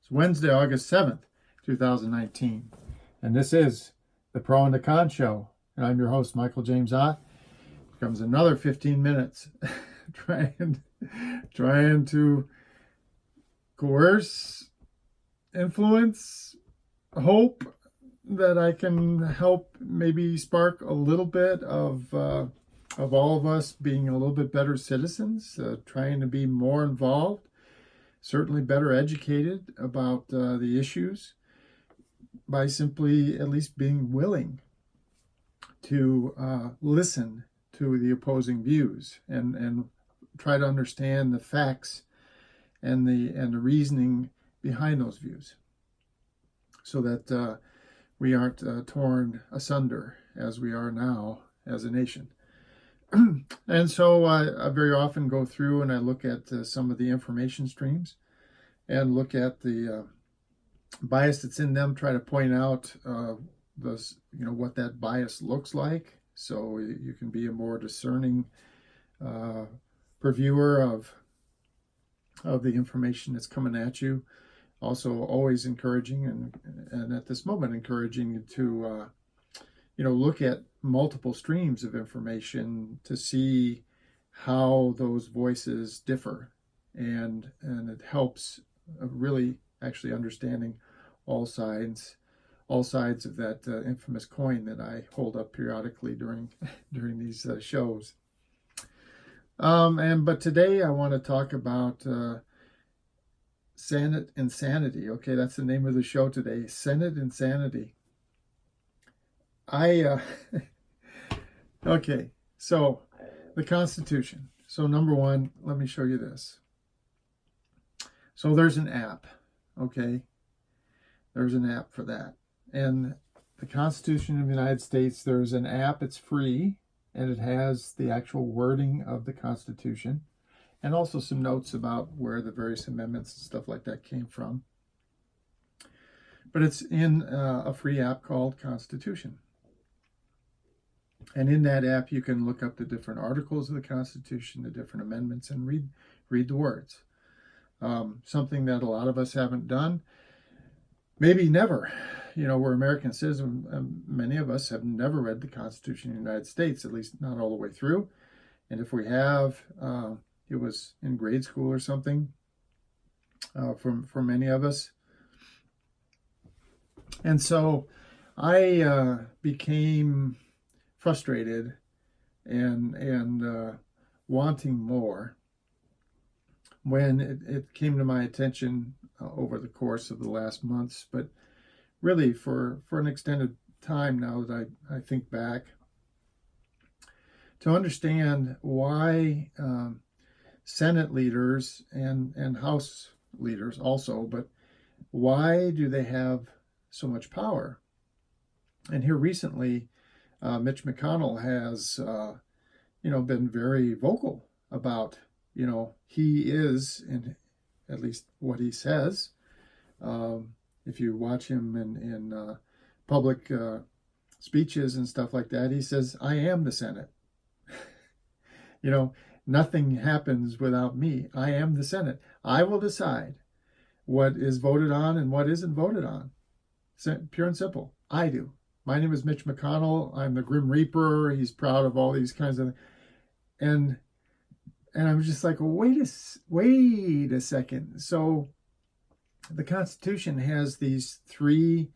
It's Wednesday, August 7th, 2019. And this is the Pro and the Con Show. And I'm your host, Michael James Ott. Here comes another 15 minutes trying to coerce, influence, hope that I can help maybe spark a little bit of all of us being a little bit better citizens, trying to be more involved, certainly better educated about the issues by simply at least being willing to listen to the opposing views and try to understand the facts and the reasoning behind those views, so that we aren't torn asunder as we are now as a nation. And so I very often go through and I look at some of the information streams and look at the bias that's in them, try to point out what that bias looks like, so you can be a more discerning purveyor of the information that's coming at you. Also, always encouraging and at this moment encouraging you to look at multiple streams of information to see how those voices differ, and it helps really actually understanding all sides of that infamous coin that I hold up periodically during these shows. But today I want to talk about Senate Insanity. Okay, that's the name of the show today, Senate Insanity. Okay, so the Constitution. So number one, let me show you this. So there's an app, okay? There's an app for that. And the Constitution of the United States, there's an app, it's free, and it has the actual wording of the Constitution, and also some notes about where the various amendments and stuff like that came from. But it's in a free app called Constitution. And in that app, you can look up the different articles of the Constitution, the different amendments, and read the words. Something that a lot of us haven't done, maybe never. We're American citizens, and many of us have never read the Constitution of the United States, at least not all the way through. And if we have, it was in grade school or something for many of us. And so I became frustrated and wanting more when it came to my attention over the course of the last months, but really for an extended time now that I think back, to understand why Senate leaders and House leaders also, but why do they have so much power? And here recently, Mitch McConnell has, been very vocal about, he is, in at least what he says. If you watch him in public speeches and stuff like that, he says, I am the Senate. Nothing happens without me. I am the Senate. I will decide what is voted on and what isn't voted on. Pure and simple. I do. My name is Mitch McConnell. I'm the Grim Reaper. He's proud of all these kinds of, and I was just like, wait a second. So the Constitution has these three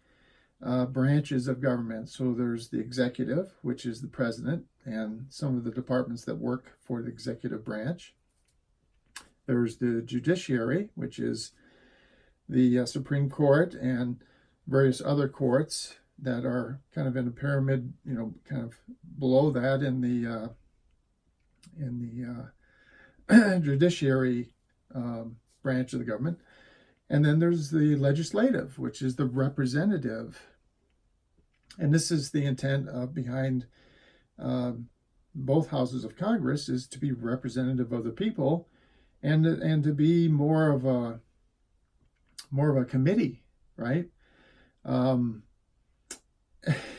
branches of government. So there's the executive, which is the president, and some of the departments that work for the executive branch. There's the judiciary, which is the Supreme Court and various other courts that are kind of in a pyramid, kind of below that in the judiciary branch of the government. And then there's the legislative, which is the representative. And this is the intent behind both houses of Congress, is to be representative of the people, and to be more of a committee, right?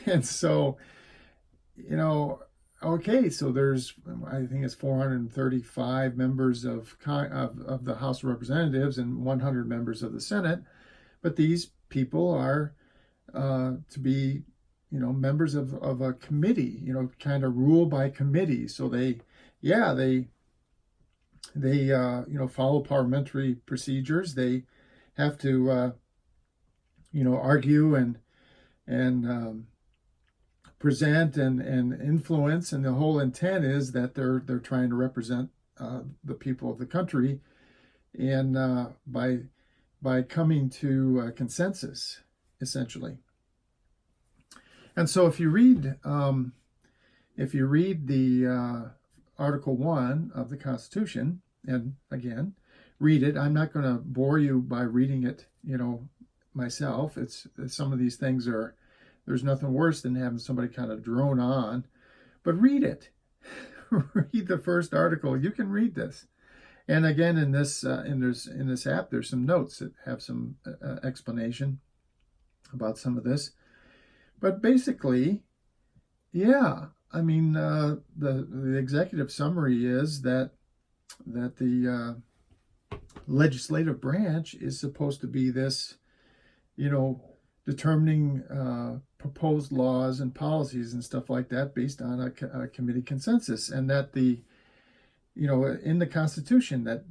And so, okay, so there's, I think it's 435 members of the House of Representatives and 100 members of the Senate. But these people are to be, members of a committee, kind of rule by committee. So they follow parliamentary procedures. They have to, argue and present and influence. And the whole intent is that they're trying to represent the people of the country, and by coming to a consensus, essentially. And so if you read the Article 1 of the Constitution, and again, read it. I'm not going to bore you by reading it, myself. It's some of these things there's nothing worse than having somebody kind of drone on, but read it. Read the first article. You can read this. And again, in this app, there's some notes that have some explanation about some of this. But basically, the executive summary is that the legislative branch is supposed to be this, determining proposed laws and policies and stuff like that based on a committee consensus, and that in the Constitution that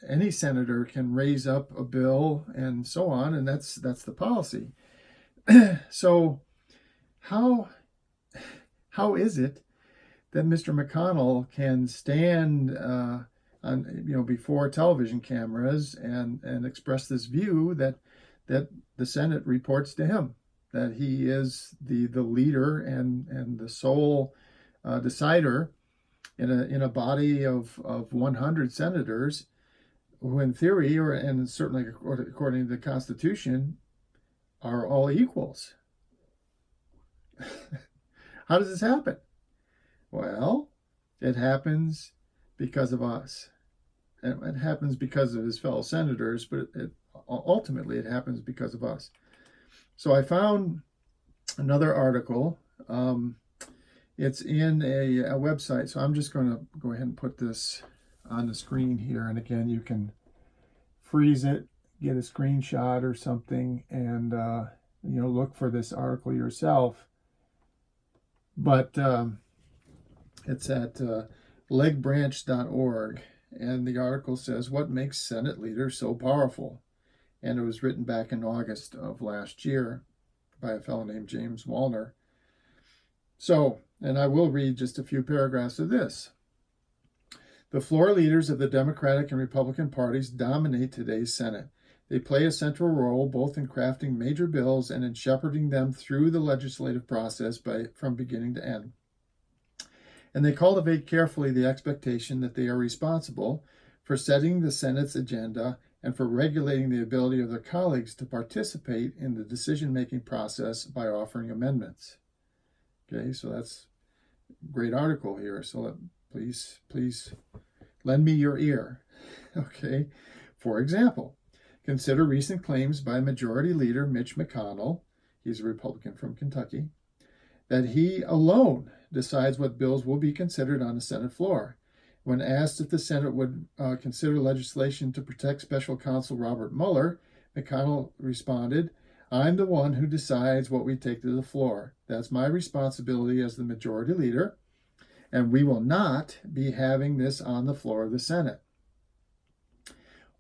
any senator can raise up a bill and so on, and that's the policy. So how is it that Mr. McConnell can stand before television cameras and express this view that the Senate reports to him, that he is the leader and the sole decider in a body of 100 senators who, in theory, and certainly according to the Constitution, are all equals? How does this happen? Well, it happens because of us. It happens because of his fellow senators, but ultimately it happens because of us. So I found another article. It's in a website, so I'm just going to go ahead and put this on the screen here. And again, you can freeze it, get a screenshot or something, and look for this article yourself. But it's at legbranch.org, and the article says, "What makes Senate leaders so powerful?" And it was written back in August of last year by a fellow named James Wallner. So, and I will read just a few paragraphs of this. "The floor leaders of the Democratic and Republican parties dominate today's Senate. They play a central role both in crafting major bills and in shepherding them through the legislative process from beginning to end. And they cultivate carefully the expectation that they are responsible for setting the Senate's agenda and for regulating the ability of their colleagues to participate in the decision-making process by offering amendments." Okay, so that's a great article here. So please lend me your ear. Okay, for example, consider recent claims by Majority Leader Mitch McConnell, he's a Republican from Kentucky, that he alone decides what bills will be considered on the Senate floor. When asked if the Senate would consider legislation to protect Special Counsel Robert Mueller, McConnell responded, "I'm the one who decides what we take to the floor. That's my responsibility as the Majority Leader, and we will not be having this on the floor of the Senate."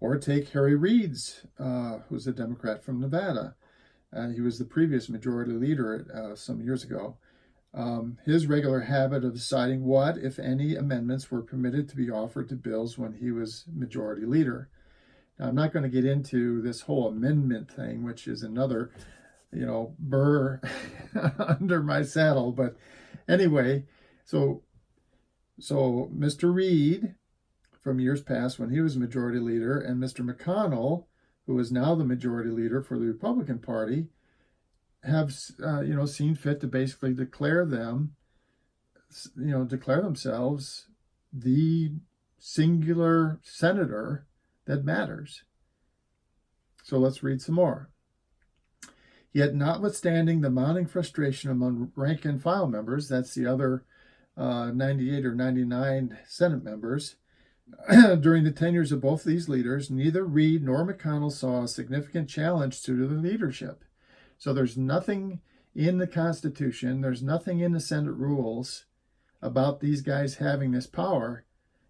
Or take Harry Reid's, who's a Democrat from Nevada. He was the previous Majority Leader some years ago. His regular habit of deciding what, if any, amendments were permitted to be offered to bills when he was Majority Leader. Now, I'm not going to get into this whole amendment thing, which is another, burr under my saddle. But anyway, so Mr. Reid, from years past when he was Majority Leader, and Mr. McConnell, who is now the Majority Leader for the Republican Party, have seen fit to basically declare themselves the singular senator that matters. So let's read some more. "Yet notwithstanding the mounting frustration among rank and file members," that's the other 98 or 99 Senate members, During the tenures of both these leaders, neither Reid nor McConnell saw a significant challenge to the leadership. So there's nothing in the Constitution, there's nothing in the Senate rules about these guys having this power,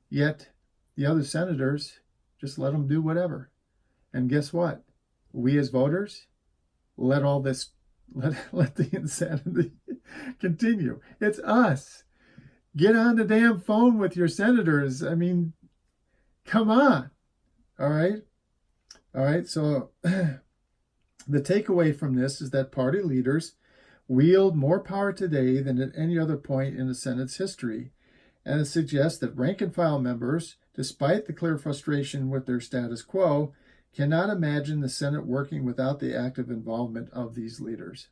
yet the other senators just let them do whatever. And guess what? We as voters let all this, let the insanity continue. It's us. Get on the damn phone with your senators. I mean, come on. All right. All right. So the takeaway from this is that party leaders wield more power today than at any other point in the Senate's history. And it suggests that rank and file members, despite the clear frustration with their status quo, cannot imagine the Senate working without the active involvement of these leaders.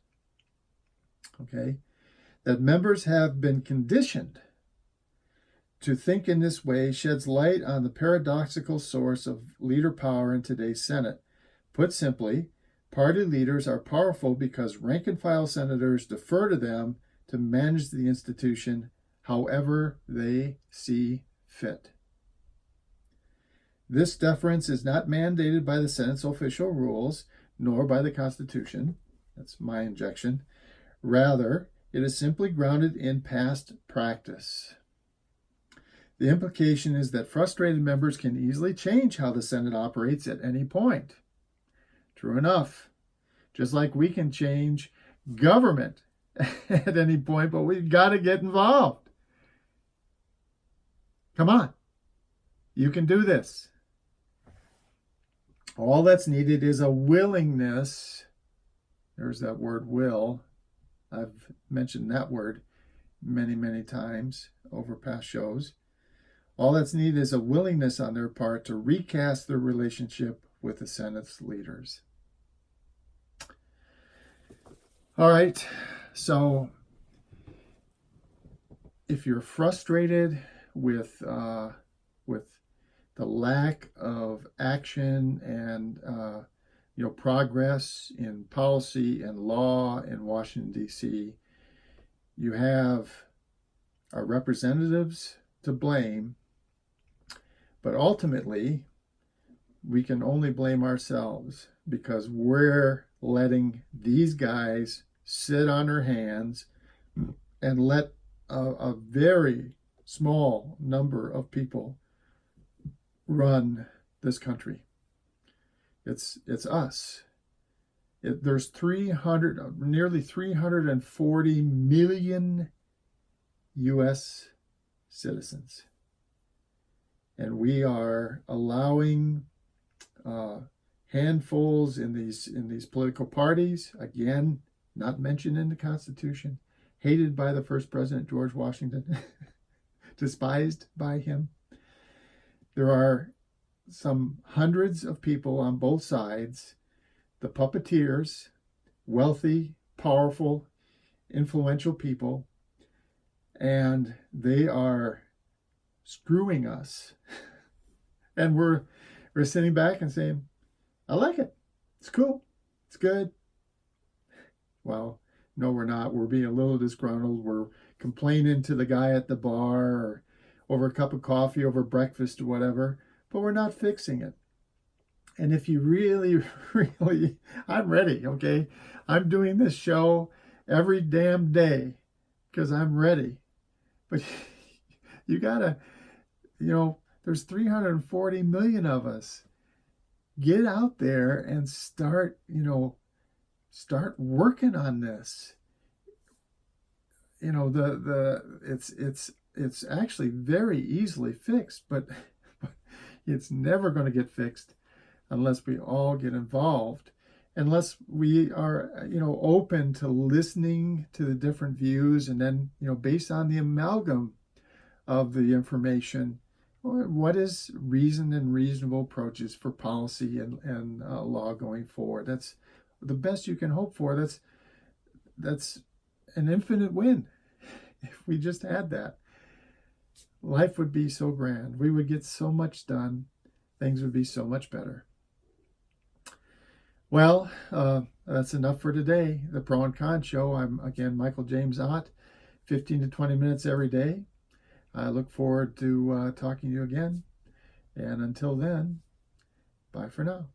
Okay? That members have been conditioned to think in this way sheds light on the paradoxical source of leader power in today's Senate. Put simply, party leaders are powerful because rank and file senators defer to them to manage the institution however they see fit. This deference is not mandated by the Senate's official rules, nor by the Constitution. That's my injection. Rather, it is simply grounded in past practice. The implication is that frustrated members can easily change how the Senate operates at any point. True enough. Just like we can change government at any point, but we've got to get involved. Come on. You can do this. All that's needed is a willingness. There's that word will. I've mentioned that word many, many times over past shows. All that's needed is a willingness on their part to recast their relationship with the Senate's leaders. All right, so if you're frustrated with the lack of action and progress in policy and law in Washington, D.C., you have our representatives to blame, but ultimately we can only blame ourselves because we're letting these guys sit on our hands and let a very small number of people run this country. It's us. There's nearly 340 million U.S. citizens, and we are allowing handfuls in these political parties, again, not mentioned in the Constitution, hated by the first president, George Washington, despised by him. There are some hundreds of people on both sides, the puppeteers, wealthy, powerful, influential people, and they are screwing us. And we're sitting back and saying, I like it. It's cool. It's good. Well, no, we're not. We're being a little disgruntled. We're complaining to the guy at the bar or over a cup of coffee, over breakfast or whatever, but we're not fixing it. And if you really, I'm ready, okay? I'm doing this show every damn day because I'm ready. But you gotta, there's 340 million of us. Get out there and start working on this. It's actually very easily fixed, but it's never going to get fixed unless we all get involved, unless we are, open to listening to the different views, and then, based on the amalgam of the information, what is reason and reasonable approaches for policy and law going forward. That's the best you can hope for. That's an infinite win. If we just had that, life would be so grand. We would get so much done. Things would be so much better. Well, that's enough for today. The Pro and Con Show. I'm, again, Michael James Ott, 15 to 20 minutes every day. I look forward to talking to you again. And until then, bye for now.